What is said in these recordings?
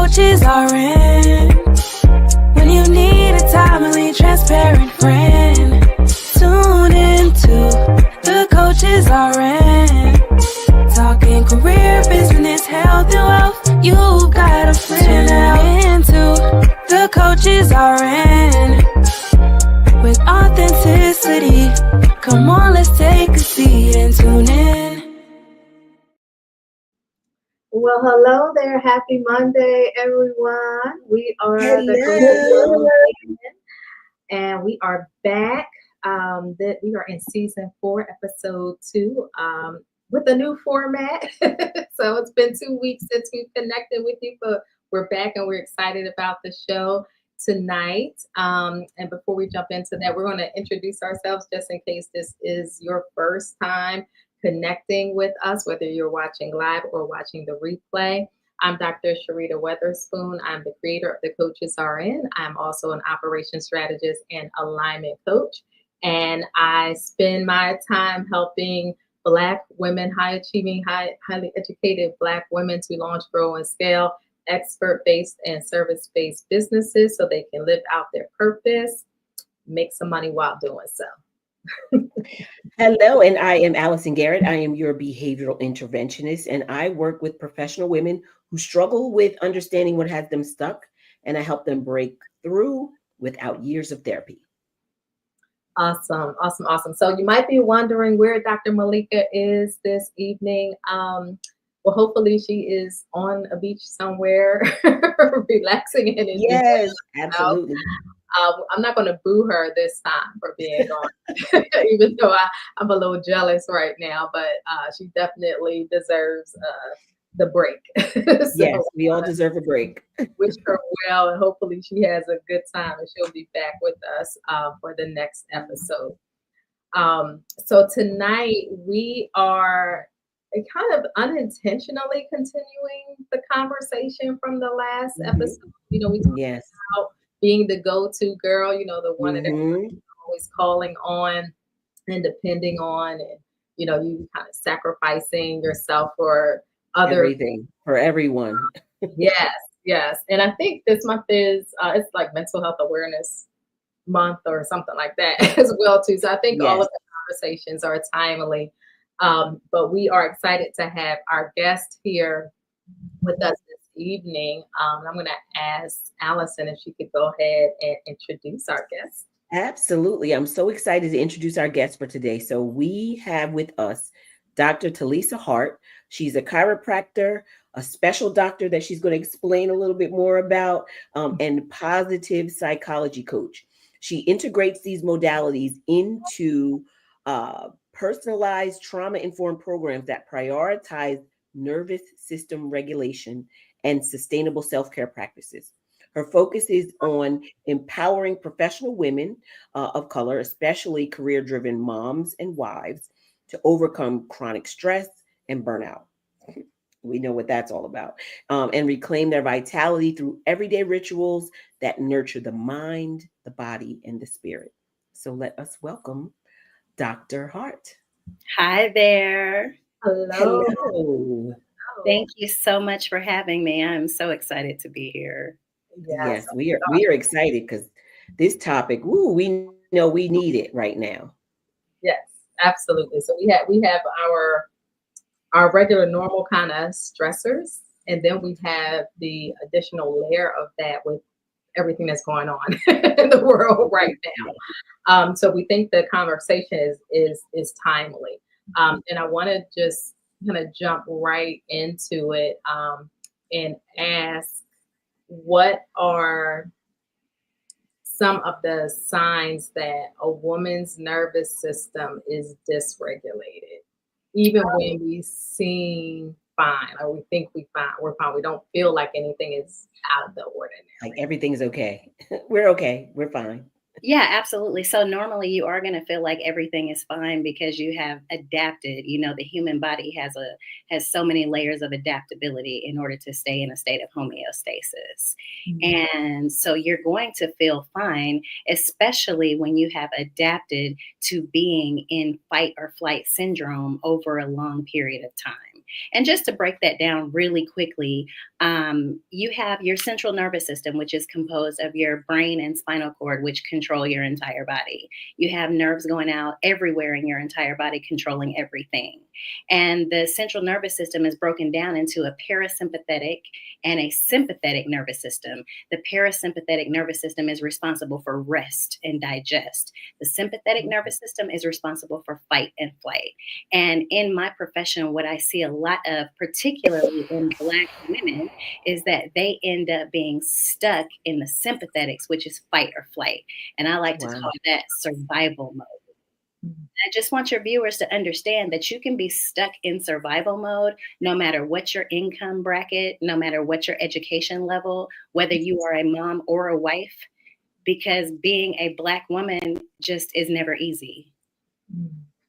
coaches are in. When you need a timely, transparent friend, tune into the coaches are in. Talking career, business, health, and wealth. You got a friend now. Into the coaches are in. With authenticity, come on, let's take a seat and tune in. Well, hello there. Happy Monday, everyone. We are Hello. and we are back. We are in season 4, episode 2, with a new format. So it's been 2 weeks since we've connected with you, but we're back and we're excited about the show tonight. And before we jump into that, we're going to introduce ourselves just in case this is your first time connecting with us, whether you're watching live or watching the replay. I'm Dr. Sharita Weatherspoon. I'm the creator of the Coaches RN. I'm also an operations strategist and alignment coach. And I spend my time helping Black women, high-achieving, highly educated Black women to launch, grow, and scale expert-based and service-based businesses so they can live out their purpose, make some money while doing so. Hello, and I am Allison Garrett. I am your behavioral interventionist, and I work with professional women who struggle with understanding what has them stuck, and I help them break through without years of therapy. Awesome. So you might be wondering where Dr. Malika is this evening. Well, hopefully she is on a beach somewhere, relaxing and enjoying. Yes, absolutely. I'm not going to boo her this time for being gone, even though I'm a little jealous right now, but she definitely deserves the break. So, yes, we all deserve a break. Wish her well, and hopefully she has a good time and she'll be back with us for the next episode. So tonight we are kind of unintentionally continuing the conversation from the last episode. We talked about being the go-to girl, the one that everyone's always calling on and depending on, and you kind of sacrificing yourself for everything for everyone. Yes. And I think this month is it's like Mental Health Awareness Month or something like that as well too. So I think all of the conversations are timely. But we are excited to have our guest here with us this evening. I'm going to ask Allison if she could go ahead and introduce our guest. Absolutely. I'm so excited to introduce our guest for today. So we have with us Dr. Telesa Hart. She's a chiropractor, a special doctor that she's going to explain a little bit more about, and positive psychology coach. She integrates these modalities into personalized trauma-informed programs that prioritize nervous system regulation and sustainable self-care practices. Her focus is on empowering professional women of color, especially career-driven moms and wives, to overcome chronic stress and burnout. We know what that's all about. And reclaim their vitality through everyday rituals that nurture the mind, the body, and the spirit. So let us welcome Dr. Hart. Hi there. Hello. Thank you so much for having me. I'm so excited to be here. Yes, we are excited because this topic, we know we need it right now. Yes, absolutely. So we have our regular normal kind of stressors, and then we have the additional layer of that with everything that's going on in the world right now. So we think the conversation is timely. And I want to just kind of jump right into it and ask, what are some of the signs that a woman's nervous system is dysregulated, even when we seem fine, or we think we're fine. We don't feel like anything is out of the ordinary. Like everything's okay. We're okay. We're fine. Yeah, absolutely. So normally you are going to feel like everything is fine because you have adapted. The human body has so many layers of adaptability in order to stay in a state of homeostasis. Mm-hmm. And so you're going to feel fine, especially when you have adapted to being in fight or flight syndrome over a long period of time. And just to break that down really quickly, You have your central nervous system, which is composed of your brain and spinal cord, which control your entire body. You have nerves going out everywhere in your entire body, controlling everything. And the central nervous system is broken down into a parasympathetic and a sympathetic nervous system. The parasympathetic nervous system is responsible for rest and digest. The sympathetic nervous system is responsible for fight and flight. And in my profession, what I see a lot of, particularly in Black women, is that they end up being stuck in the sympathetics, which is fight or flight. And I like to call that survival mode. I just want your viewers to understand that you can be stuck in survival mode no matter what your income bracket, no matter what your education level, whether you are a mom or a wife, because being a Black woman just is never easy.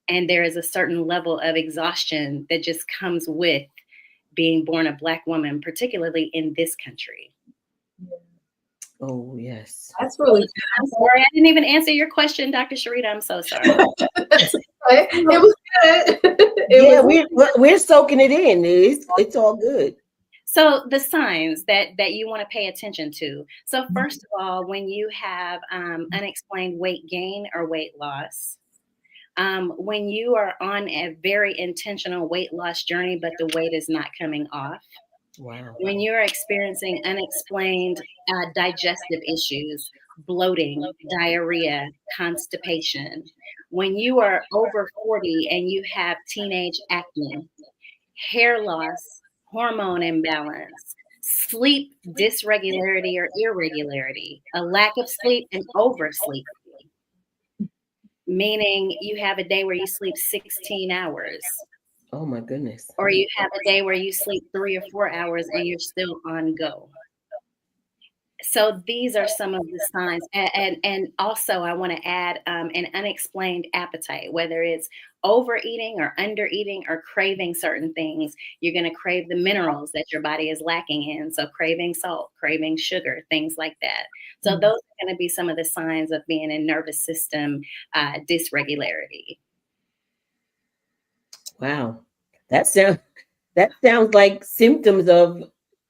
And there is a certain level of exhaustion that just comes with being born a Black woman, particularly in this country. Oh, yes. That's really good. I'm sorry, I didn't even answer your question, Dr. Sharita. I'm so sorry. It was good. We're soaking it in. It's all good. So the signs that you want to pay attention to. So first of all, when you have unexplained weight gain or weight loss, when you are on a very intentional weight loss journey, but the weight is not coming off. Wow. When you're experiencing unexplained digestive issues, bloating, diarrhea, constipation, when you are over 40 and you have teenage acne, hair loss, hormone imbalance, sleep dysregularity or irregularity, a lack of sleep and oversleep, meaning you have a day where you sleep 16 hours. Oh my goodness. Or you have a day where you sleep 3 or 4 hours and you're still on go. So these are some of the signs. And also I want to add an unexplained appetite, whether it's overeating or undereating or craving certain things. You're going to crave the minerals that your body is lacking in. So craving salt, craving sugar, things like that. So those are going to be some of the signs of being in nervous system dysregularity. Wow. That sounds like symptoms of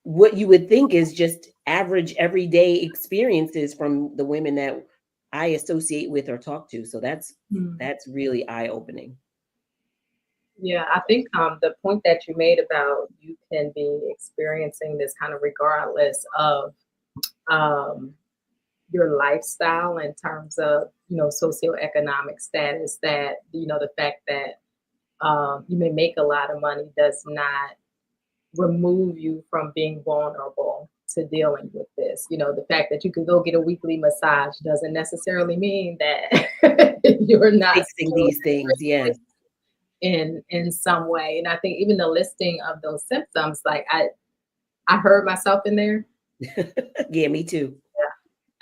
what you would think is just average everyday experiences from the women that I associate with or talk to. So that's really eye-opening. Yeah, I think the point that you made about you can be experiencing this kind of regardless of your lifestyle in terms of, socioeconomic status, that, the fact that you may make a lot of money does not remove you from being vulnerable to dealing with this. The fact that you can go get a weekly massage doesn't necessarily mean that you're not fixing these things. Yes. In some way. And I think even the listing of those symptoms, like I heard myself in there. Yeah, me too. Yeah,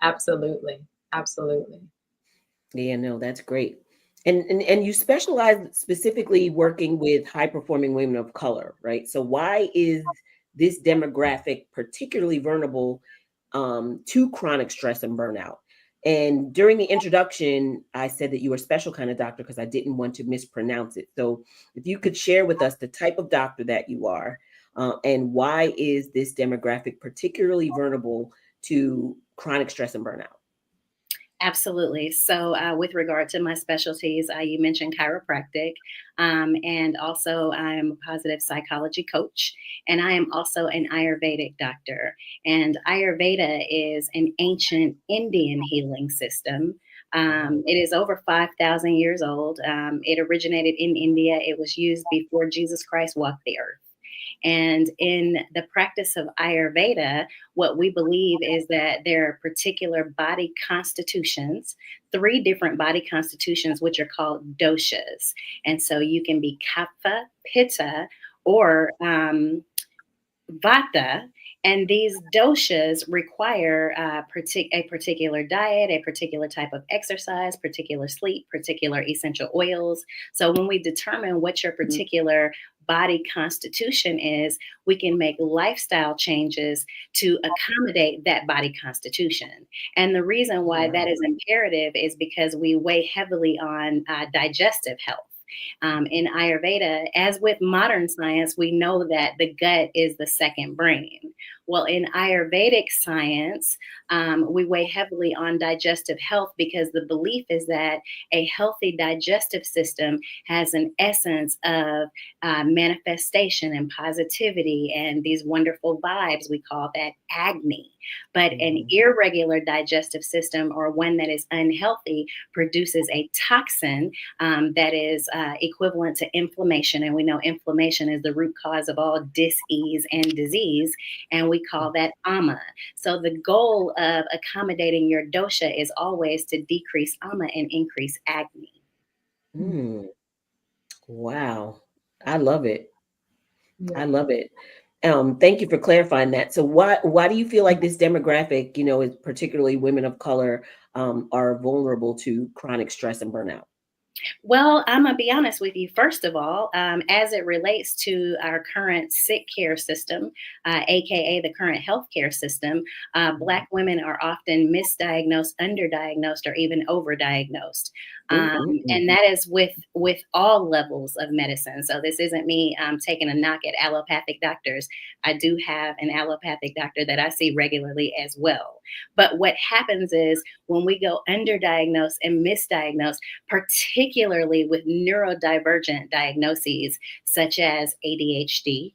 absolutely. Yeah, no, that's great. And you specialize specifically working with high performing women of color, right? So why is this demographic particularly vulnerable to chronic stress and burnout? And during the introduction, I said that you were a special kind of doctor because I didn't want to mispronounce it. So if you could share with us the type of doctor that you are and why is this demographic particularly vulnerable to chronic stress and burnout? Absolutely. So with regard to my specialties, you mentioned chiropractic, and also I am a positive psychology coach, and I am also an Ayurvedic doctor. And Ayurveda is an ancient Indian healing system. It is over 5,000 years old. It originated in India. It was used before Jesus Christ walked the earth. And in the practice of Ayurveda, what we believe is that there are particular body constitutions, 3 different body constitutions, which are called doshas. And so you can be kapha, pitta, or vata. And these doshas require a particular diet, a particular type of exercise, particular sleep, particular essential oils. So when we determine what your particular body constitution is, we can make lifestyle changes to accommodate that body constitution. And the reason why that is imperative is because we weigh heavily on digestive health. In Ayurveda, as with modern science, we know that the gut is the second brain. Well, in Ayurvedic science, we weigh heavily on digestive health because the belief is that a healthy digestive system has an essence of manifestation and positivity and these wonderful vibes. We call that Agni. But an irregular digestive system, or one that is unhealthy, produces a toxin that is equivalent to inflammation. And we know inflammation is the root cause of all dis-ease and disease. And we call that ama. So the goal of accommodating your dosha is always to decrease ama and increase agni. Wow. I love it. Yeah. I love it. Thank you for clarifying that. So why do you feel like this demographic, is particularly women of color, are vulnerable to chronic stress and burnout? Well, I'm going to be honest with you. First of all, as it relates to our current sick care system, AKA the current healthcare system, Black women are often misdiagnosed, underdiagnosed, or even overdiagnosed. And that is with all levels of medicine. So this isn't me taking a knock at allopathic doctors. I do have an allopathic doctor that I see regularly as well. But what happens is when we go underdiagnosed and misdiagnosed, particularly with neurodivergent diagnoses such as ADHD,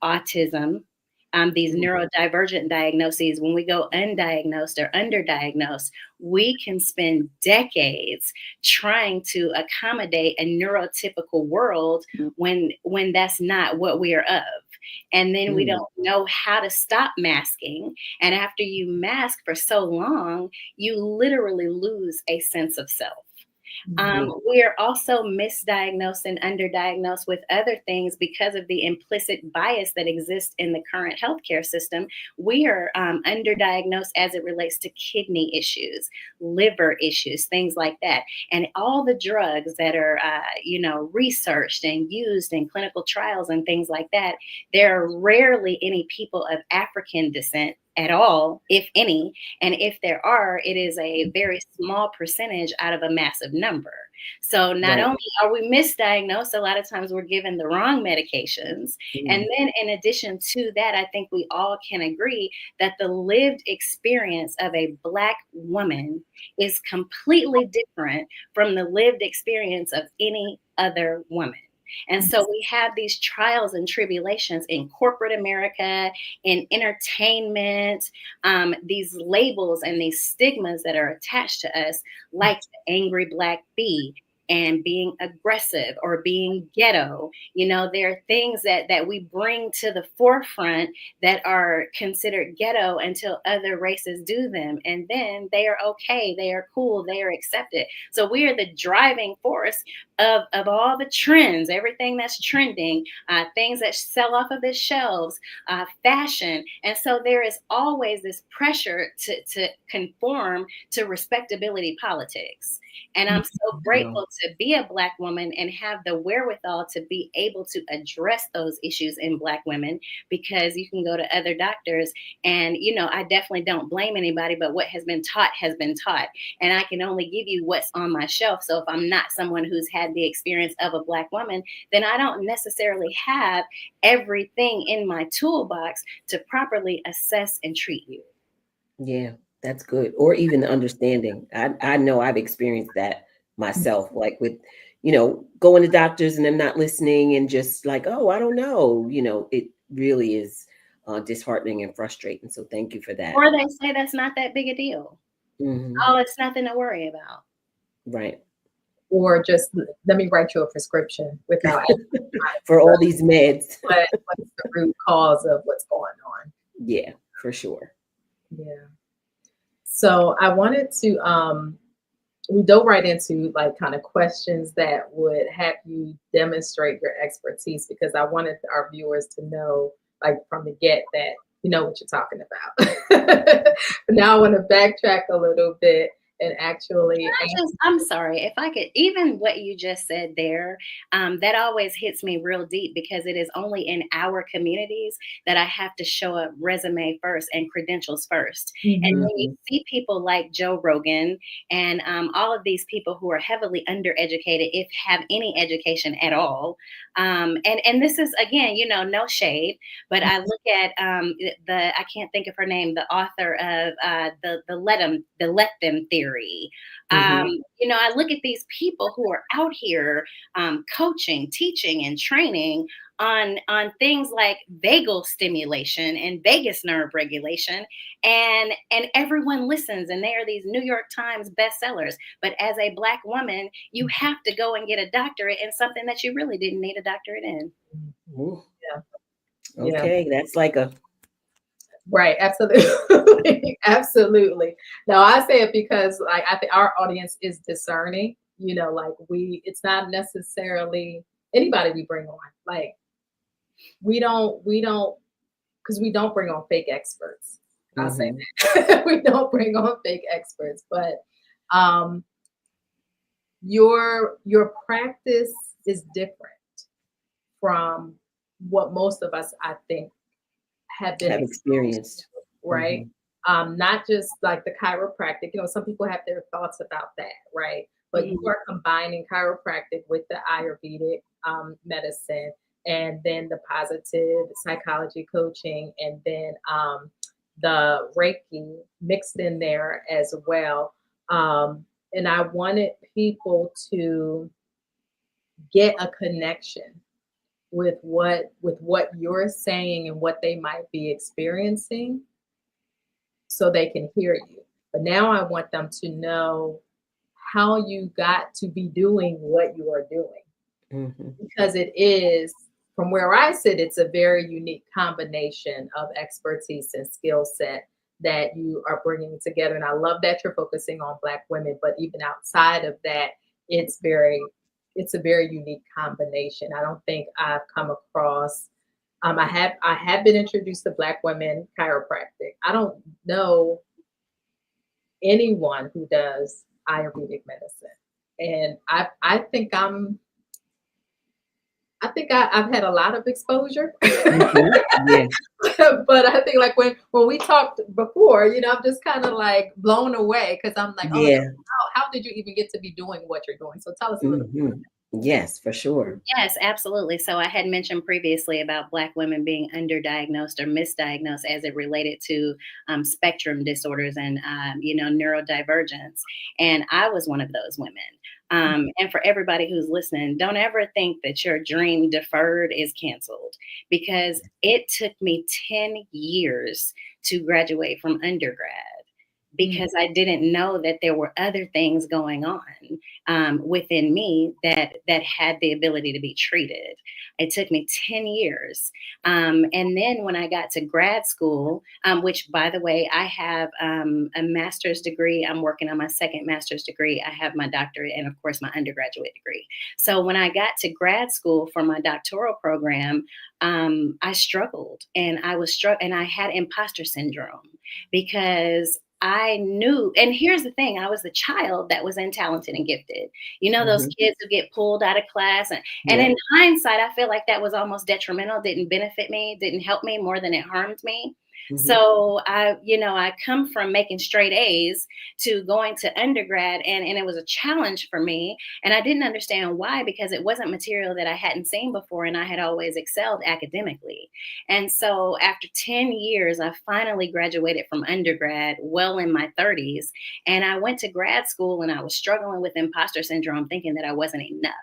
autism, these neurodivergent diagnoses, when we go undiagnosed or underdiagnosed, we can spend decades trying to accommodate a neurotypical world when that's not what we are of. And then we don't know how to stop masking. And after you mask for so long, you literally lose a sense of self. We are also misdiagnosed and underdiagnosed with other things because of the implicit bias that exists in the current healthcare system. We are underdiagnosed as it relates to kidney issues, liver issues, things like that. And all the drugs that are, researched and used in clinical trials and things like that, there are rarely any people of African descent at all, if any. And if there are, it is a very small percentage out of a massive number. So not only are we misdiagnosed, a lot of times we're given the wrong medications. And then in addition to that, I think we all can agree that the lived experience of a Black woman is completely different from the lived experience of any other woman. And so we have these trials and tribulations in corporate America, in entertainment, these labels and these stigmas that are attached to us, like the angry Black bee and being aggressive or being ghetto. There are things that we bring to the forefront that are considered ghetto until other races do them. And then they are okay, they are cool, they are accepted. So we are the driving force of all the trends, everything that's trending, things that sell off of the shelves, fashion. And so there is always this pressure to conform to respectability politics. And I'm so grateful to be a Black woman and have the wherewithal to be able to address those issues in Black women, because you can go to other doctors and, I definitely don't blame anybody, but what has been taught has been taught. And I can only give you what's on my shelf. So if I'm not someone who's had the experience of a Black woman, then I don't necessarily have everything in my toolbox to properly assess and treat you. Yeah, that's good. Or even the understanding. I know I've experienced that myself, like with, going to doctors and them not listening and just like, oh, I don't know. It really is disheartening and frustrating. So thank you for that. Or they say that's not that big a deal. Oh, it's nothing to worry about. Right. Or just let me write you a prescription without for all these meds. What's the root cause of what's going on? Yeah, for sure. Yeah. So I wanted to we dove right into like kind of questions that would have you demonstrate your expertise, because I wanted our viewers to know, like from the get, that you know what you're talking about. But now I want to backtrack a little bit and actually I'm sorry if I could, even what you just said there, that always hits me real deep because it is only in our communities that I have to show up resume first and credentials first. And when you see people like Joe Rogan and all of these people who are heavily undereducated, if have any education at all, and this is again, no shade, but I look at I can't think of her name, the author of the let them theory. I look at these people who are out here coaching, teaching, and training on things like vagal stimulation and vagus nerve regulation, and everyone listens, and they are these New York Times bestsellers. But as a Black woman, you have to go and get a doctorate in something that you really didn't need a doctorate in. Yeah. Okay, that's like a right, absolutely. Absolutely. No, I say it because like I think our audience is discerning, like it's not necessarily anybody we bring on. Like we don't because we don't bring on fake experts. I'll say that. We don't bring on fake experts, but your practice is different from what most of us, I think, have been experienced, right? Not just like the chiropractic. Some people have their thoughts about that, right? But you are combining chiropractic with the Ayurvedic medicine, and then the positive psychology coaching, and then the Reiki mixed in there as well. And I wanted people to get a connection with what you're saying and what they might be experiencing so they can hear you. But now I want them to know how you got to be doing what you are doing. Because it is, from where I sit, it's a very unique combination of expertise and skill set that you are bringing together. And I love that you're focusing on Black women, but even outside of that, it's a very unique combination. I don't think I've come across, I have been introduced to Black women chiropractic. I don't know anyone who does Ayurvedic medicine. And I've had a lot of exposure. Yeah. But I think like when we talked before, I'm just kind of like blown away because I'm like, Yeah. how did you even get to be doing what you're doing? So tell us a little bit. Yes, for sure. Yes, absolutely. So I had mentioned previously about Black women being underdiagnosed or misdiagnosed as it related to spectrum disorders and, neurodivergence. And I was one of those women. And for everybody who's listening, don't ever think that your dream deferred is canceled, because it took me 10 years to graduate from undergrad, because I didn't know that there were other things going on within me that had the ability to be treated. It took me 10 years. And then when I got to grad school, which, by the way, I have a master's degree. I'm working on my second master's degree. I have my doctorate and, of course, my undergraduate degree. So when I got to grad school for my doctoral program, I struggled, and I had imposter syndrome because I knew, and here's the thing, I was the child that was talented and gifted. Those kids who get pulled out of class. And in hindsight, I feel like that was almost detrimental, didn't benefit me, didn't help me more than it harmed me. So I come from making straight A's to going to undergrad, and it was a challenge for me. And I didn't understand why, because it wasn't material that I hadn't seen before, and I had always excelled academically. And so after 10 years, I finally graduated from undergrad, well in my 30s. And I went to grad school, and I was struggling with imposter syndrome, thinking that I wasn't enough.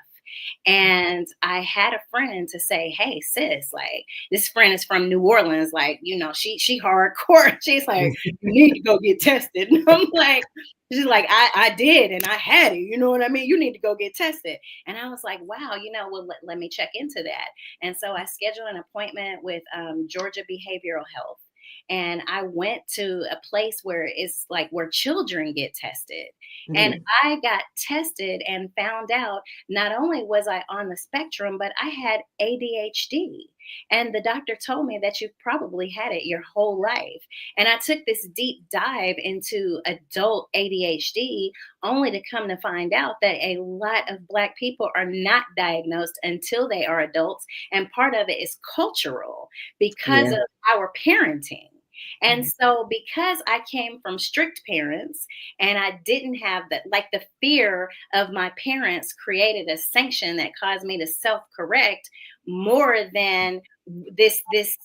And I had a friend to say, hey, sis, like, this friend is from New Orleans. Like, she hardcore. She's like, you need to go get tested. And I'm like, she's like, I did, and I had it. You know what I mean? You need to go get tested. And I was like, wow, well, let me check into that. And so I scheduled an appointment with Georgia Behavioral Health. And I went to a place where it's like where children get tested. And I got tested and found out not only was I on the spectrum, but I had ADHD. And the doctor told me that you've probably had it your whole life. And I took this deep dive into adult ADHD, only to come to find out that a lot of Black people are not diagnosed until they are adults. And part of it is cultural because Yeah. of our parenting. And so, because I came from strict parents and I didn't have that, like the fear of my parents created a sanction that caused me to self correct more than this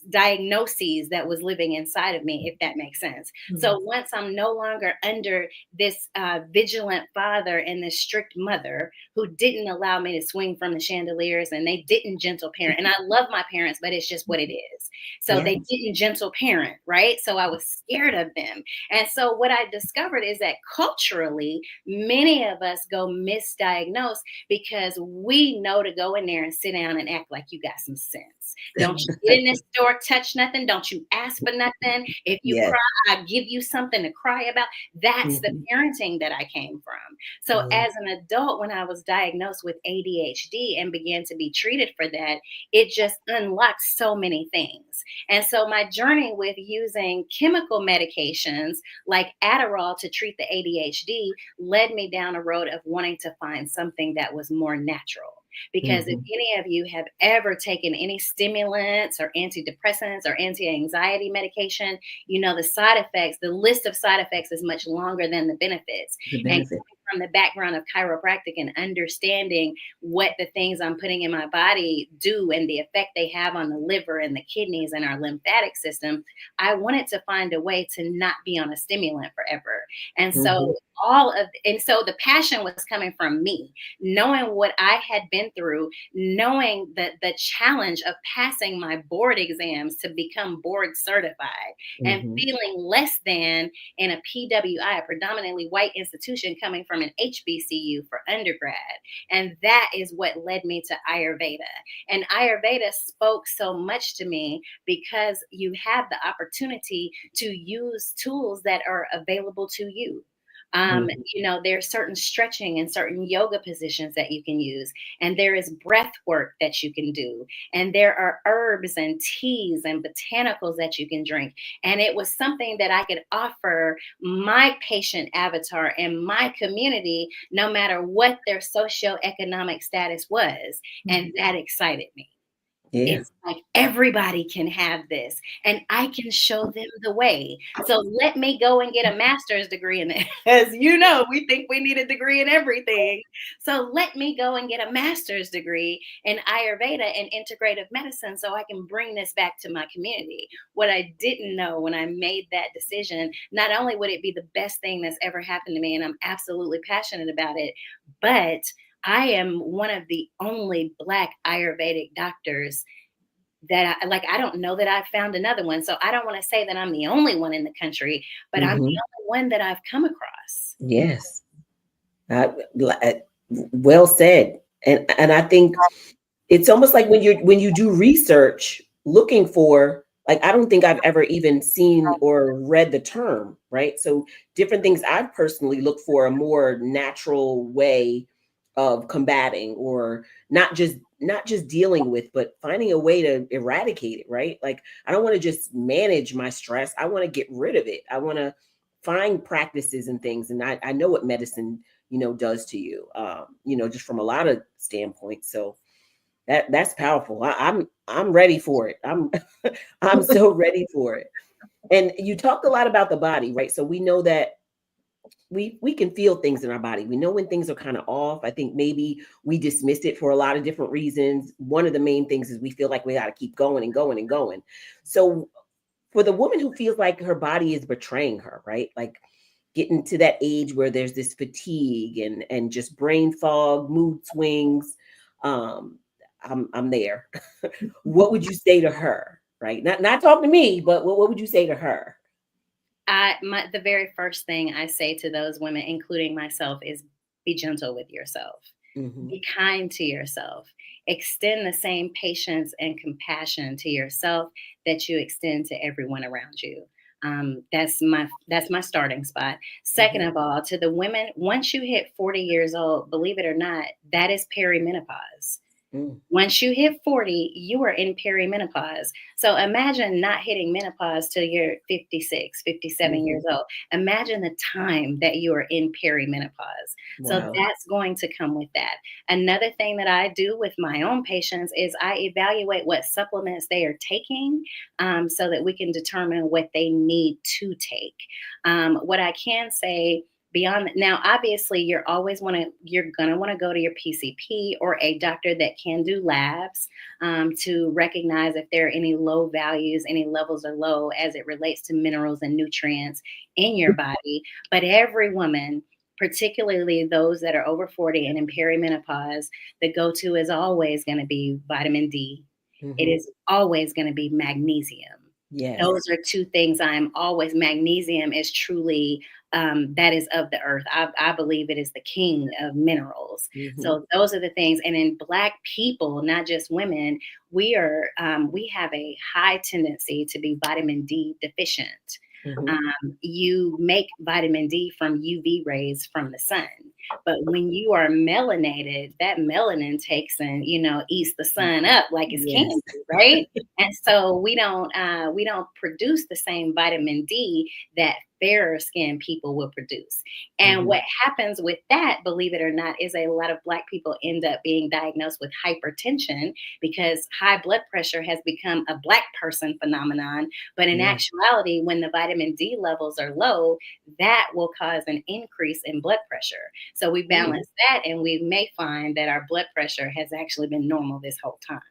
diagnosis that was living inside of me, if that makes sense. So once I'm no longer under this vigilant father and this strict mother who didn't allow me to swing from the chandeliers, and they didn't gentle parent, and I love my parents, but it's just what it is. So Yeah. they didn't gentle parent, right? So I was scared of them. And so what I discovered is that culturally, many of us go misdiagnosed because we know to go in there and sit down and act like you got some sense. Don't you get in this store, touch nothing. Don't you ask for nothing. If you Yes. cry, I give you something to cry about. That's the Mhm. parenting that I came from. So Yeah. as an adult, when I was diagnosed with ADHD and began to be treated for that, it just unlocked so many things. And so my journey with using chemical medications like Adderall to treat the ADHD led me down a road of wanting to find something that was more natural. Because if Mhm. any of you have ever taken any stimulants or antidepressants or anti-anxiety medication, you know the side effects, the list of side effects is much longer than the benefits. The And benefit. from the background of chiropractic and understanding what the things I'm putting in my body do and the effect they have on the liver and the kidneys and our lymphatic system, I wanted to find a way to not be on a stimulant forever. And Mhm. so so the passion was coming from me, knowing what I had been through, knowing that the challenge of passing my board exams to become board certified and Mhm. feeling less than in a PWI, a predominantly white institution, coming from an HBCU for undergrad. And that is what led me to Ayurveda. And Ayurveda spoke so much to me because you have the opportunity to use tools that are available to you. Mhm. There's certain stretching and certain yoga positions that you can use, and there is breath work that you can do, and there are herbs and teas and botanicals that you can drink. And it was something that I could offer my patient avatar and my community, no matter what their socioeconomic status was. And that excited me. Yeah. It's like everybody can have this, and I can show them the way. So let me go and get a master's degree in it. As you know, we think we need a degree in everything. So let me go and get a master's degree in Ayurveda and integrative medicine so I can bring this back to my community. What I didn't know when I made that decision, not only would it be the best thing that's ever happened to me, and I'm absolutely passionate about it, but I am one of the only Black Ayurvedic doctors that I don't know that I've found another one. So I don't want to say that I'm the only one in the country, but I'm the Mhm. only one that I've come across. Yes. Uh, well said. And I think it's almost like when you do research looking for, like, I don't think I've ever even seen or read the term, right? So different things I've personally looked for a more natural way of combating, or not just dealing with, but finding a way to eradicate it, right? Like, I don't want to just manage my stress. I want to get rid of it. I want to find practices and things. And I know what medicine, does to you, just from a lot of standpoints. So that's powerful. I'm ready for it. I'm so ready for it. And you talked a lot about the body, right? So we know that we can feel things in our body. We know when things are kind of off. I think maybe we dismiss it for a lot of different reasons. One of the main things is we feel like we got to keep going and going and going. So for the woman who feels like her body is betraying her, right? Like getting to that age where there's this fatigue and just brain fog, mood swings. Um, I'm there. What would you say to her? Right? Not talk to me, but what would you say to her? The very first thing I say to those women, including myself, is be gentle with yourself. Hmm. Be kind to yourself. Extend the same patience and compassion to yourself that you extend to everyone around you. That's my starting spot. Second Hmm. of all, to the women, once you hit 40 years old, believe it or not, that is perimenopause. Mm. Once you hit 40, you are in perimenopause. So imagine not hitting menopause till you're 56, 57 Mhm. years old. Imagine the time that you are in perimenopause. So Wow. that's going to come with that. Another thing that I do with my own patients is I evaluate what supplements they are taking, so that we can determine what they need to take. What I can say beyond now, obviously you're gonna want to go to your PCP or a doctor that can do labs, to recognize if there are any low values, any levels are low as it relates to minerals and nutrients in your body. But every woman, particularly those that are over 40 and in perimenopause, the go-to is always going to be vitamin D. It Mhm. is always going to be magnesium. Those Yes. are two things I'm always. Magnesium is truly, that is of the earth. I believe it is the king of minerals. Mhm. So those are the things. And in Black people, not just women, we have a high tendency to be vitamin D deficient. Mhm. You make vitamin D from UV rays from the sun. But when you are melanated, that melanin takes and eats the sun up like it's Yes. candy, right? And so we don't produce the same vitamin D that fairer skinned people will produce. And Mhm. what happens with that, believe it or not, is a lot of Black people end up being diagnosed with hypertension because high blood pressure has become a Black person phenomenon. But in Yeah. actuality, when the vitamin D levels are low, that will cause an increase in blood pressure. So we Mm. balance that, and we may find that our blood pressure has actually been normal this whole time.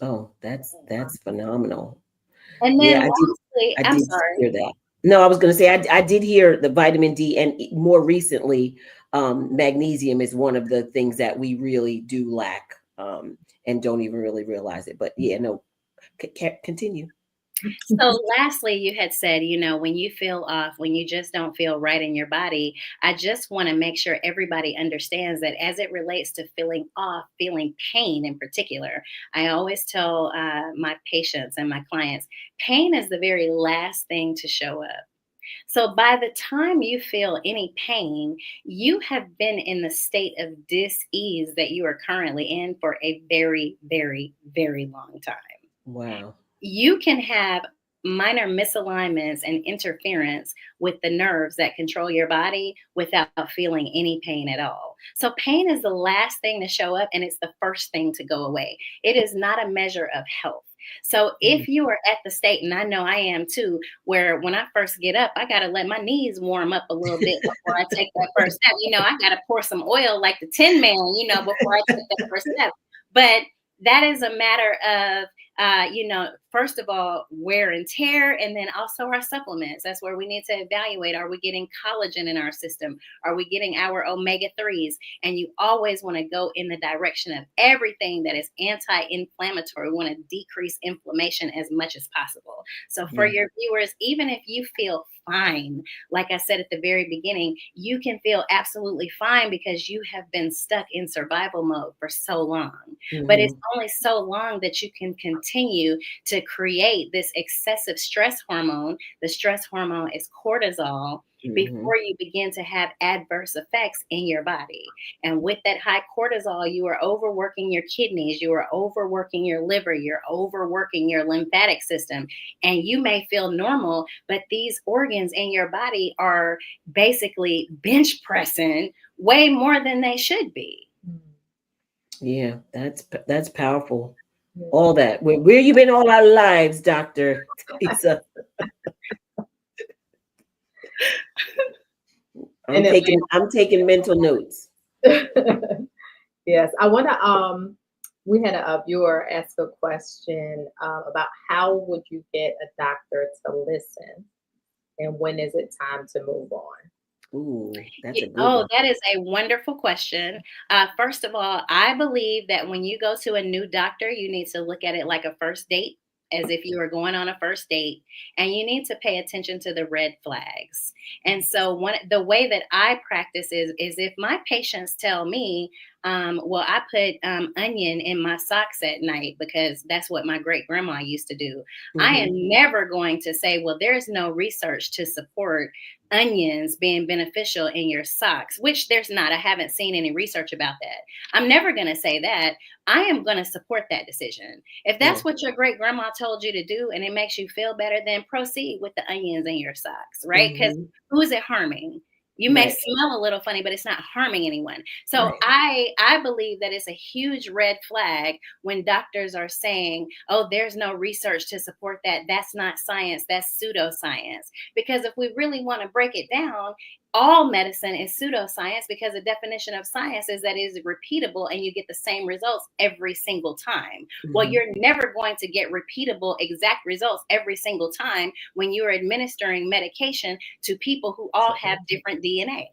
Oh, that's phenomenal. And Yeah, then lastly, I I'm did sorry. hear that. No, I was going to say I did hear the vitamin D, and more recently, magnesium is one of the things that we really do lack, and don't even really realize it. But yeah, no, continue. So, lastly, you had said, when you feel off, when you just don't feel right in your body, I just want to make sure everybody understands that as it relates to feeling off, feeling pain in particular, I always tell my patients and my clients, pain is the very last thing to show up. So, by the time you feel any pain, you have been in the state of dis-ease that you are currently in for a very, very, very long time. Wow. You can have minor misalignments and interference with the nerves that control your body without feeling any pain at all. So, pain is the last thing to show up and it's the first thing to go away. It is not a measure of health. So, Mm. if you are at the state, and I know I am too, where when I first get up, I got to let my knees warm up a little bit before I take that first step. I got to pour some oil like the Tin Man, before I take that first step. But that is a matter of first of all, wear and tear, and then also our supplements. That's where we need to evaluate. Are we getting collagen in our system? Are we getting our omega 3s? And you always want to go in the direction of everything that is anti inflammatory. We want to decrease inflammation as much as possible. So, for Yeah. your viewers, even if you feel fine, like I said at the very beginning, you can feel absolutely fine because you have been stuck in survival mode for so long. But it's Mhm. only so long that you can continue to create this excessive stress hormone. The stress hormone is cortisol Mhm. before you begin to have adverse effects in your body. And with that high cortisol, you are overworking your kidneys, you are overworking your liver, you're overworking your lymphatic system. And you may feel normal, but these organs in your body are basically bench pressing way more than they should be. Yeah, that's powerful. Yeah. All that. Where you been all our lives, Doctor Teresa? And it I'm taking mental notes. Yes, I want to. We had a viewer ask a question about how would you get a doctor to listen, and when is it time to move on? Ooh, that's a good Oh, one. that is a wonderful question. First of all, I believe that when you go to a new doctor, you need to look at it like a first date, as if you were going on a first date, and you need to pay attention to the red flags. And so, the way that I practice is if my patients tell me, Well, I put onion in my socks at night because that's what my great grandma used to do. I am never going to say, well, there's no research to support onions being beneficial in your socks, which there's not. I haven't seen any research about that. I'm never going to say that. I am going to support that decision. If that's what your great grandma told you to do and it makes you feel better, then proceed with the onions in your socks, right? Because who is it harming? You may smell a little funny, but it's not harming anyone. So I believe that it's a huge red flag when doctors are saying, oh, there's no research to support that. That's not science. That's pseudoscience. Because if we really want to break it down, all medicine is pseudoscience because the definition of science is that it is repeatable and you get the same results every single time. Well, you're never going to get repeatable exact results every single time when you're administering medication to people who all have different DNA,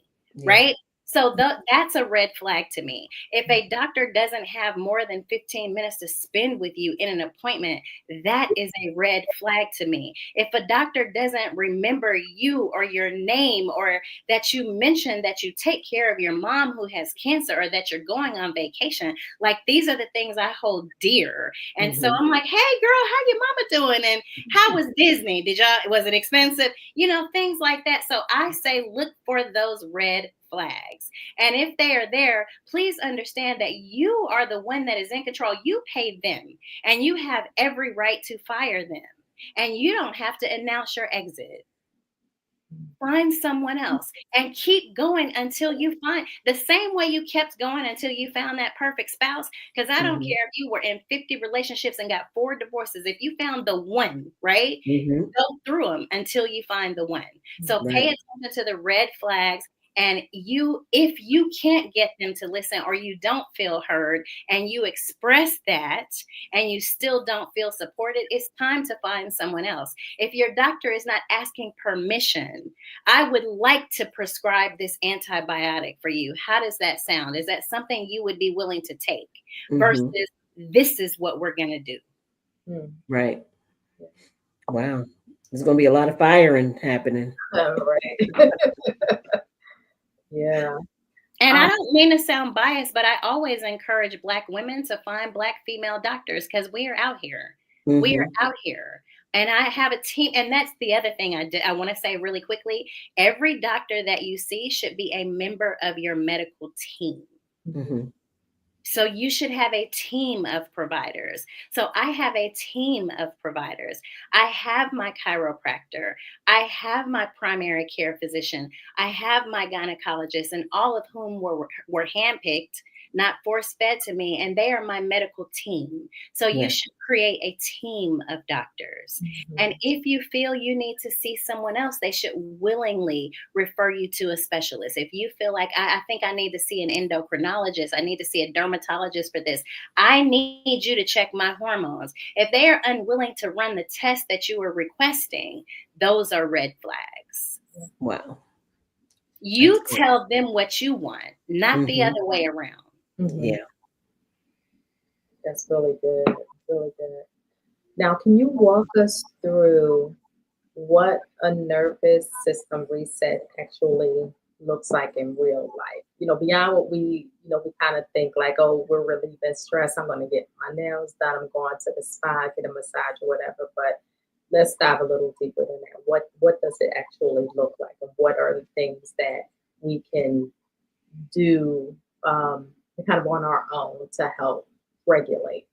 right? So that's a red flag to me. If a doctor doesn't have more than 15 minutes to spend with you in an appointment, that is a red flag to me. If a doctor doesn't remember you or your name, or that you mentioned that you take care of your mom who has cancer, or that you're going on vacation, like these are the things I hold dear. And so I'm like, hey girl, how your mama doing? And how was Disney? Was it expensive? You know, things like that. So I say, look for those red flags. And if they are there, please understand that you are the one that is in control. You paid them and you have every right to fire them. And you don't have to announce your exit. Find someone else and keep going until you find the same way you kept going until you found that perfect spouse. Because I don't care if you were in 50 relationships and got 4 divorces. If you found the one, right? Go through them until you find the one. So pay attention to the red flags. And if you can't get them to listen, or you don't feel heard and you express that and you still don't feel supported, it's time to find someone else. If your doctor is not asking permission, I would like to prescribe this antibiotic for you. How does that sound? Is that something you would be willing to take versus this is what we're going to do? Right. Wow. There's going to be a lot of firing happening. Right. Yeah. And I don't mean to sound biased, but I always encourage Black women to find Black female doctors because we are out here. We are out here. And I have a team. And that's the other thing I want to say really quickly. Every doctor that you see should be a member of your medical team. So you should have a team of providers. So I have a team of providers. I have my chiropractor. I have my primary care physician. I have my gynecologist, and all of whom were handpicked, not force-fed to me, and they are my medical team. So you should create a team of doctors. And if you feel you need to see someone else, they should willingly refer you to a specialist. If you feel like, I think I need to see an endocrinologist, I need to see a dermatologist for this, I need you to check my hormones. If they are unwilling to run the test that you are requesting, those are red flags. Wow. You tell them what you want, not the other way around. Yeah. That's really good. Really good. Now, can you walk us through what a nervous system reset actually looks like in real life? You know, beyond what we kind of think like, oh, we're relieving stress. I'm going to get my nails done. I'm going to the spa, get a massage or whatever. But let's dive a little deeper than that. What does it actually look like? And what are the things that we can do kind of on our own to help regulate?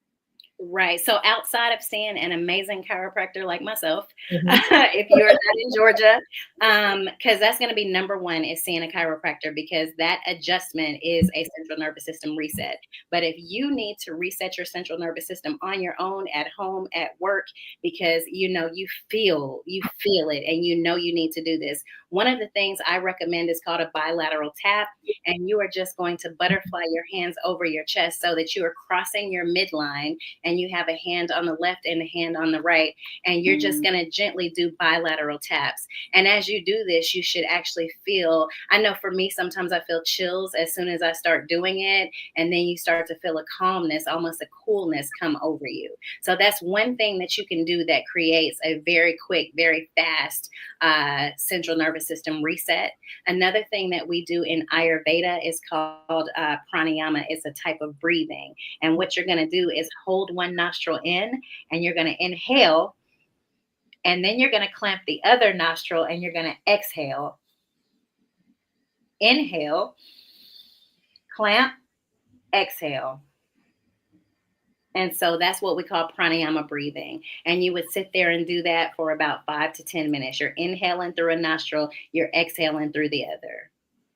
Right. So outside of seeing an amazing chiropractor like myself, if you're not in Georgia, because that's going to be number one, is seeing a chiropractor, because that adjustment is a central nervous system reset. But if you need to reset your central nervous system on your own, at home, at work, because you feel it and you need to do this, one of the things I recommend is called a bilateral tap. And you are just going to butterfly your hands over your chest so that you are crossing your midline, and you have a hand on the left and a hand on the right. And you're just going to gently do bilateral taps. And as you do this, you should actually feel, I know for me, sometimes I feel chills as soon as I start doing it. And then you start to feel a calmness, almost a coolness come over you. So that's one thing that you can do that creates a very quick, very fast central nervous nervous system reset. Another thing that we do in Ayurveda is called pranayama. It's a type of breathing. And what you're going to do is hold one nostril in, and you're going to inhale. And then you're going to clamp the other nostril, and you're going to exhale. Inhale, clamp, exhale. And so that's what we call pranayama breathing. And you would sit there and do that for about 5 to 10 minutes. You're inhaling through a nostril, you're exhaling through the other.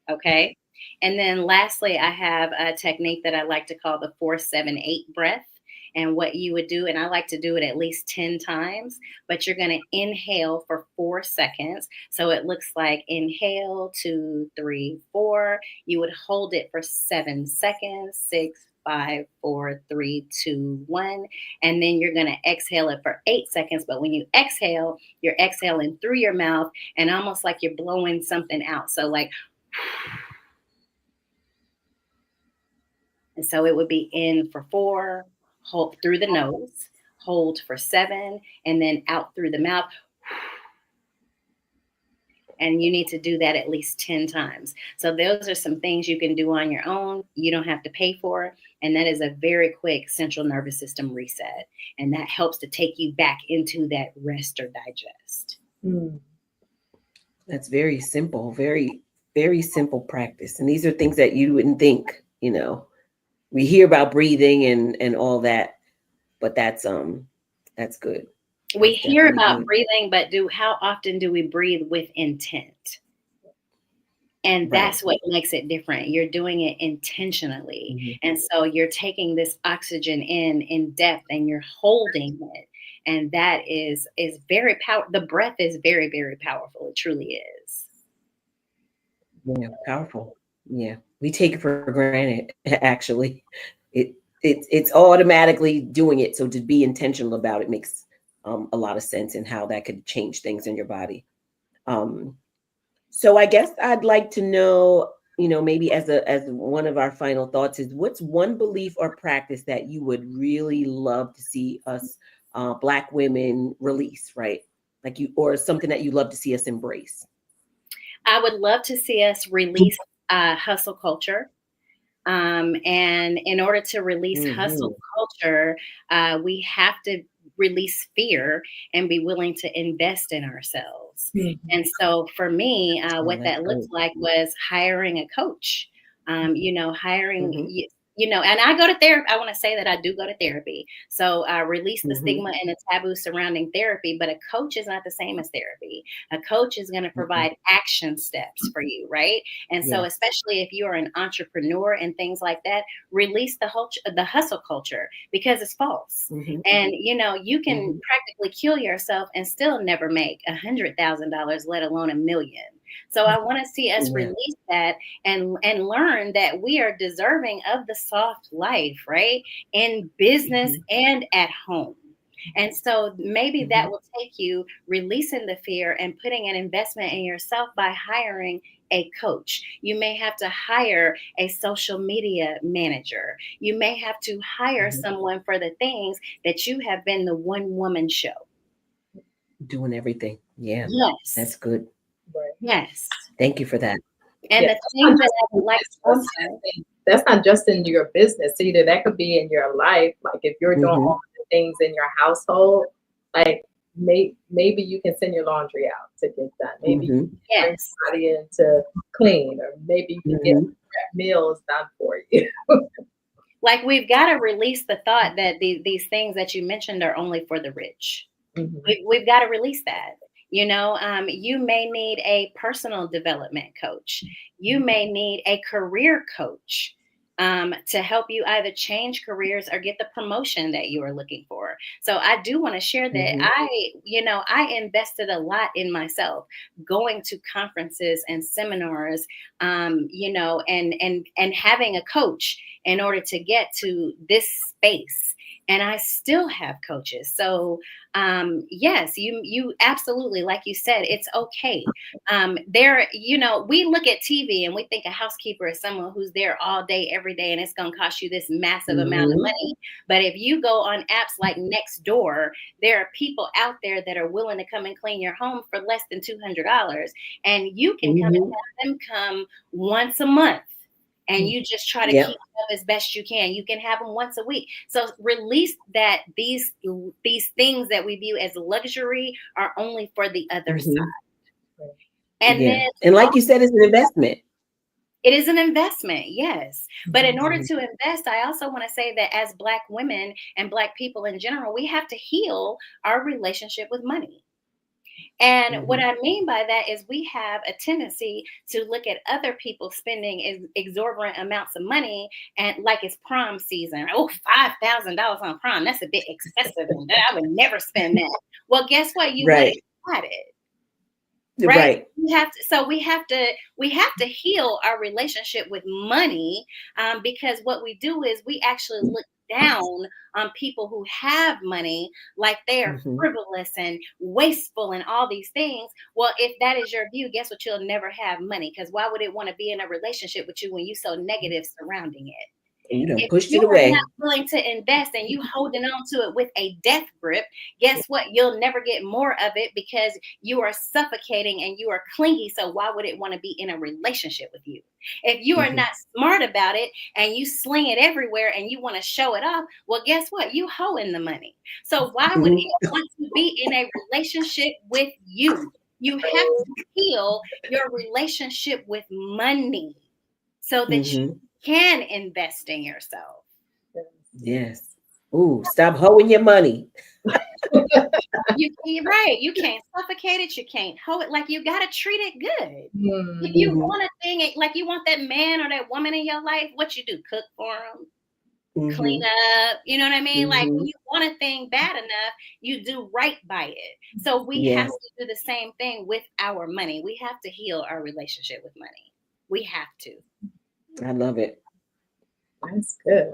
Okay. And then lastly, I have a technique that I like to call the 4-7-8 breath. And what you would do, and I like to do it at least 10 times, but you're going to inhale for 4 seconds. So it looks like inhale, 2, 3, 4. You would hold it for 7 seconds, 6, 5, 4, 3, 2, 1. And then you're going to exhale it for 8 seconds. But when you exhale, you're exhaling through your mouth and almost like you're blowing something out. So like, and so it would be in for 4, hold through the nose, hold for 7, and then out through the mouth. And you need to do that at least 10 times. So those are some things you can do on your own. You don't have to pay for. And that is a very quick central nervous system reset. And that helps to take you back into that rest or digest. That's very simple, very, very simple practice. And these are things that you wouldn't think, we hear about breathing and all that, but that's good. We That's hear definitely about good. breathing, but how often do we breathe with intent? And that's what makes it different. You're doing it intentionally. Mm-hmm. And so you're taking this oxygen in depth and you're holding it. And that is very powerful. The breath is very, very powerful. It truly is. Yeah, powerful. Yeah. We take it for granted, actually. It's automatically doing it. So to be intentional about it makes a lot of sense in how that could change things in your body. So I guess I'd like to know, maybe as one of our final thoughts is, what's one belief or practice that you would really love to see us Black women release, right? Or something that you love to see us embrace. I would love to see us release hustle culture. And in order to release hustle culture, we have to release fear and be willing to invest in ourselves. And so for me, what that looked like was hiring a coach, hiring, and I go to therapy. I want to say that I do go to therapy. So release the stigma and the taboo surrounding therapy, but a coach is not the same as therapy. A coach is going to provide action steps for you, right? And so especially if you're an entrepreneur and things like that, release the hustle culture, because it's false. And, you can practically kill yourself and still never make $100,000, let alone $1 million. So I want to see us release that and learn that we are deserving of the soft life, right? In business and at home. And so maybe that will take you releasing the fear and putting an investment in yourself by hiring a coach. You may have to hire a social media manager. You may have to hire someone for the things that you have been the one-woman show. Doing everything. Yeah. Yes. That's good. Right. Yes. Thank you for that. And the thing that I would like that's not just in your business either. That could be in your life. Like if you're doing all the things in your household, like maybe you can send your laundry out to get done. Maybe you can bring somebody in to clean, or maybe you can get meals done for you. Like, we've got to release the thought that these things that you mentioned are only for the rich. We've got to release that. You may need a personal development coach. You may need a career coach to help you either change careers or get the promotion that you are looking for. So I do want to share that I invested a lot in myself, going to conferences and seminars, and having a coach in order to get to this space. and I still have coaches. So yes, you absolutely, like you said, it's okay. There, we look at TV and we think a housekeeper is someone who's there all day, every day, and it's going to cost you this massive amount of money. But if you go on apps like Nextdoor, there are people out there that are willing to come and clean your home for less than $200, and you can come and have them come once a month. And you just try to keep them as best you can. You can have them once a week. So release that these things that we view as luxury are only for the other side. And then, and like you said, it's an investment. It is an investment, yes. But in order to invest, I also want to say that as Black women and Black people in general, we have to heal our relationship with money. And what I mean by that is we have a tendency to look at other people spending exorbitant amounts of money, and like it's prom season. Oh, $5,000 on prom. That's a bit excessive. And I would never spend that. Well, guess what? You would have had it. Right. We have to heal our relationship with money, because what we do is we actually look down on people who have money like they are frivolous and wasteful and all these things. Well, if that is your view, guess what? You'll never have money, because why would it want to be in a relationship with you when you're so negative surrounding it? You done If pushed you it away. are not willing to invest and you holding on to it with a death grip, guess what? You'll never get more of it because you are suffocating and you are clingy. So why would it want to be in a relationship with you? If you are not smart about it and you sling it everywhere and you want to show it off, well, guess what? You hoeing the money. So why would it want to be in a relationship with you? You have to heal your relationship with money so that you can invest in yourself. Yes. Ooh, stop hoeing your money. You're right. You can't suffocate it. You can't hoe it. Like, you got to treat it good. If you want a thing, like you want that man or that woman in your life, what you do? Cook for them, clean up. You know what I mean? Like, when you want a thing bad enough, you do right by it. So we have to do the same thing with our money. We have to heal our relationship with money. We have to. I love it. That's good.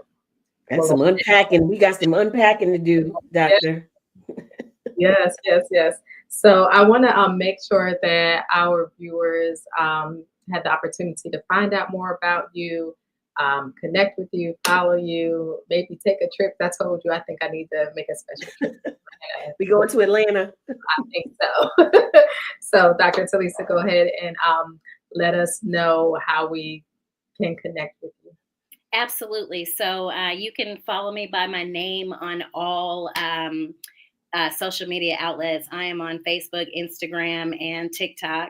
That's some unpacking. We got some unpacking to do, Doctor. Yes. So I want to make sure that our viewers had the opportunity to find out more about you, connect with you, follow you, maybe take a trip. I told you, I think I need to make a special trip. We going to Atlanta. I think so. So Dr. Telesa, go ahead and let us know how we can connect with you. Absolutely. So you can follow me by my name on all social media outlets. I am on Facebook, Instagram, and TikTok.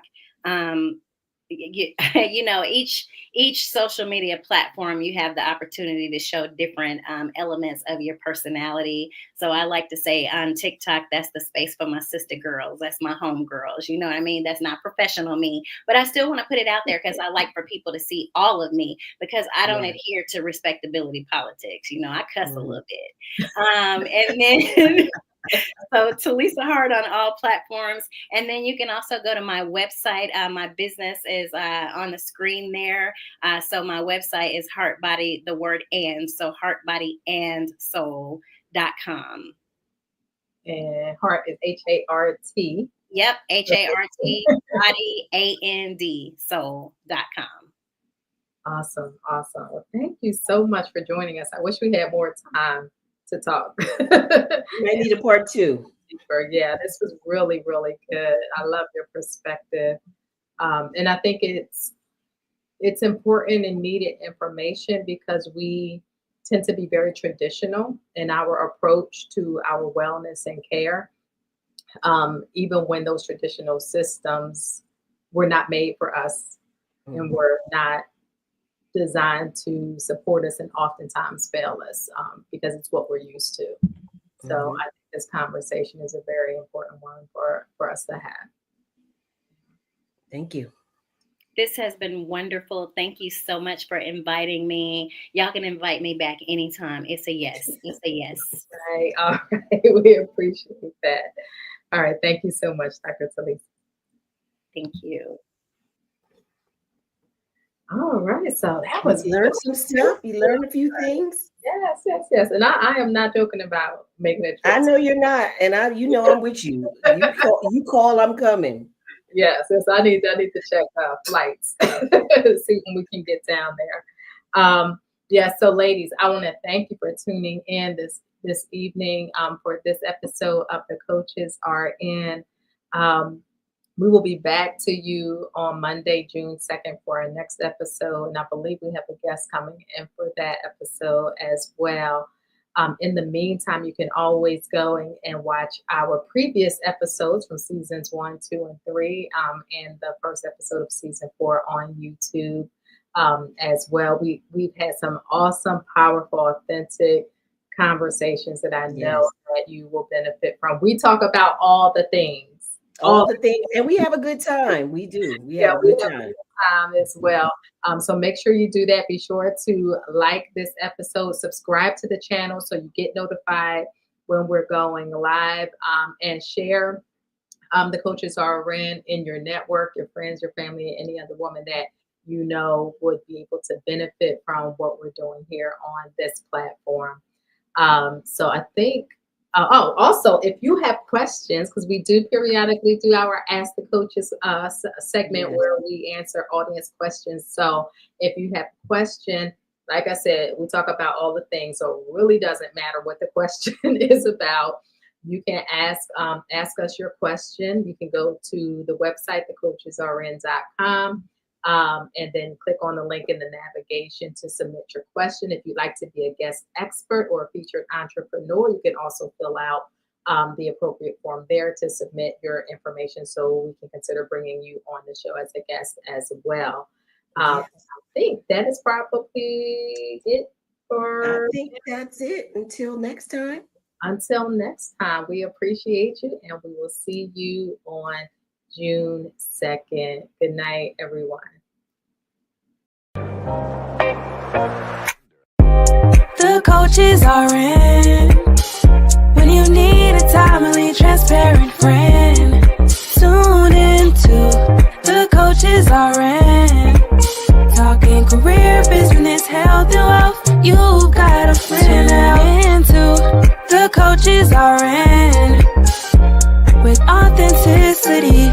Each social media platform, you have the opportunity to show different elements of your personality. So I like to say on TikTok, that's the space for my sister girls. That's my home girls. You know what I mean? That's not professional me, but I still want to put it out there because I like for people to see all of me, because I don't adhere to respectability politics. I cuss a little bit. And then so Telesa Hart on all platforms. And then you can also go to my website. My business is on the screen there. So my website is Heart Body, the word and. So heartbodyandsoul.com. And Heart is H-A-R-T. Yep, H-A-R-T, body, A-N-D, soul.com. Awesome. Well, thank you so much for joining us. I wish we had more time to talk. I need a part 2. Yeah, this was really, really good. I love your perspective. And I think it's important and needed information, because we tend to be very traditional in our approach to our wellness and care. Even when those traditional systems were not made for us and were not designed to support us, and oftentimes fail us because it's what we're used to. So I think this conversation is a very important one for us to have. Thank you. This has been wonderful. Thank you so much for inviting me. Y'all can invite me back anytime. It's a yes. It's a yes. Right. All right. We appreciate that. All right. Thank you so much, Dr. Telesa. Thank you. All right. So that was You learned some stuff. You learned a few things. yes. And I am not joking about making a trip. I know you're not, and I'm with you. You call, I'm coming. Yes, I need to check flights to see when we can get down there. So ladies, I want to thank you for tuning in this evening for this episode of The Coaches Are In. We will be back to you on Monday, June 2nd for our next episode. And I believe we have a guest coming in for that episode as well. In the meantime, you can always go and watch our previous episodes from seasons 1, 2, and 3, and the first episode of season 4 on YouTube as well. We've had some awesome, powerful, authentic conversations that I know that you will benefit from. We talk about all the things. All the things, and we have a good time. We do. We have a good time as well. So make sure you do that. Be sure to like this episode, subscribe to the channel so you get notified when we're going live, and share The Coaches Are in your network, your friends, your family, any other woman that you know would be able to benefit from what we're doing here on this platform. So I think also, if you have questions, because we do periodically do our Ask the Coaches segment where we answer audience questions. So if you have a question, like I said, we talk about all the things. So it really doesn't matter what the question is about. You can ask us your question. You can go to the website, thecoachesrn.com. And then click on the link in the navigation to submit your question. If you'd like to be a guest expert or a featured entrepreneur, you can also fill out the appropriate form there to submit your information so we can consider bringing you on the show as a guest as well. I think that is probably it for. I think that's it. Until next time. Until next time, we appreciate you, and we will see you on June 2nd. Good night, everyone. The Coaches Are In. When you need a timely, transparent friend, tune into The Coaches Are In. Talking career, business, health, and wealth. You got a friend now. Into The Coaches Are In. With authenticity.